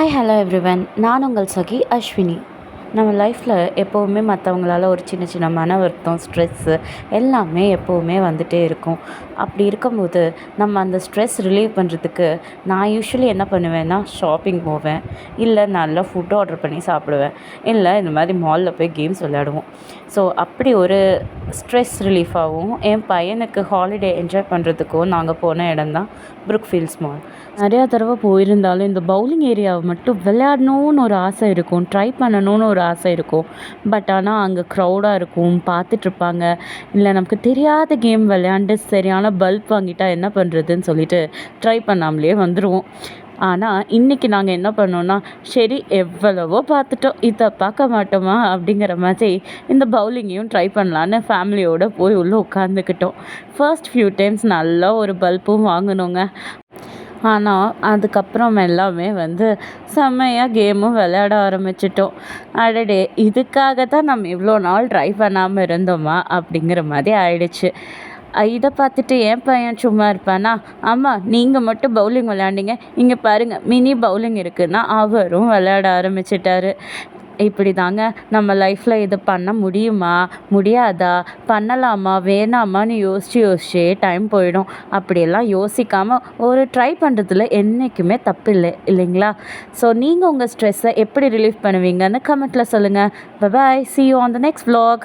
Hi hello everyone. நான் உங்கள் சகி அஸ்வினி. நம்ம லைஃப்பில் எப்போவுமே மற்றவங்களால ஒரு சின்ன சின்ன மன வருத்தம், ஸ்ட்ரெஸ்ஸு எல்லாமே எப்போவுமே வந்துகிட்டே இருக்கும். அப்படி இருக்கும்போது நம்ம அந்த ஸ்ட்ரெஸ் ரிலீவ் பண்ணுறதுக்கு நான் யூஸ்வலி என்ன பண்ணுவேன்னா, ஷாப்பிங் போவேன், இல்லை நல்லா ஃபுட் ஆர்டர் பண்ணி சாப்பிடுவேன், இல்லை இந்த மாதிரி மாலில் போய் கேம்ஸ் விளையாடுவோம். ஸோ அப்படி ஒரு ஸ்ட்ரெஸ் ரிலீஃபாகவும் என் பையனுக்கு ஹாலிடே என்ஜாய் பண்ணுறதுக்கும் நாங்கள் போன இடம் தான் ப்ரூக்ஃபீல்ட்ஸ் மால். நிறையா தடவை போயிருந்தாலும் இந்த பவுலிங் ஏரியாவை மட்டும் விளையாடணுன்னு ஒரு ஆசை இருக்கும், ட்ரை பண்ணணும்னு ஒரு ஆசை இருக்கும். பட் ஆனால் அங்கே க்ரௌடாக இருக்கும், பார்த்துட்ருப்பாங்க. இல்லை நமக்கு தெரியாத கேம் விளையாண்டு சரியான பல்ப் வாங்கிட்டா என்ன பண்ணுறதுன்னு சொல்லிட்டு ட்ரை பண்ணாமலே வந்துடுவோம். ஆனால் இன்றைக்கி நாங்கள் என்ன பண்ணோன்னா, சரி எவ்வளவோ பார்த்துட்டோம், இதை பார்க்க மாட்டோமா அப்படிங்கிற மாதிரி இந்த பவுலிங்கையும் ட்ரை பண்ணலான்னு ஃபேமிலியோடு போய் உள்ளே உட்காந்துக்கிட்டோம். ஃபர்ஸ்ட் ஃபியூ டைம்ஸ் நல்லா ஒரு பல்பும் வாங்கினோங்க. ஆனால் அதுக்கப்புறம் எல்லாமே செம்மையாக கேமும் விளையாட ஆரம்பிச்சிட்டோம். அடடே, இதுக்காக தான் நம்ம இவ்வளோ நாள் ட்ரை பண்ணாமல் இருந்தோமா அப்படிங்கிற மாதிரி ஆயிடுச்சு. இதை பார்த்துட்டு என் பையன் சும்மா இருப்பானா, அம்மா நீங்கள் மட்டும் பவுலிங் விளையாண்டிங்க, இங்கே பாருங்கள் மினி பவுலிங் இருக்குன்னா அவரும் விளையாட ஆரம்பிச்சிட்டாரு. இப்படி தாங்க நம்ம லைஃப்பில் இது பண்ண முடியுமா, முடியாதா, பண்ணலாமா, வேணாமான்னு யோசிச்சு டைம் போயிடும். அப்படியெல்லாம் யோசிக்காமல் ஒரு ட்ரை பண்ணுறதுல என்றைக்குமே தப்பு இல்லைங்களா? ஸோ நீங்கள் உங்கள் ஸ்ட்ரெஸ்ஸை எப்படி ரிலீஃப் பண்ணுவீங்கன்னு கமெண்ட்டில் சொல்லுங்கள். Bye bye, see you on the next vlog.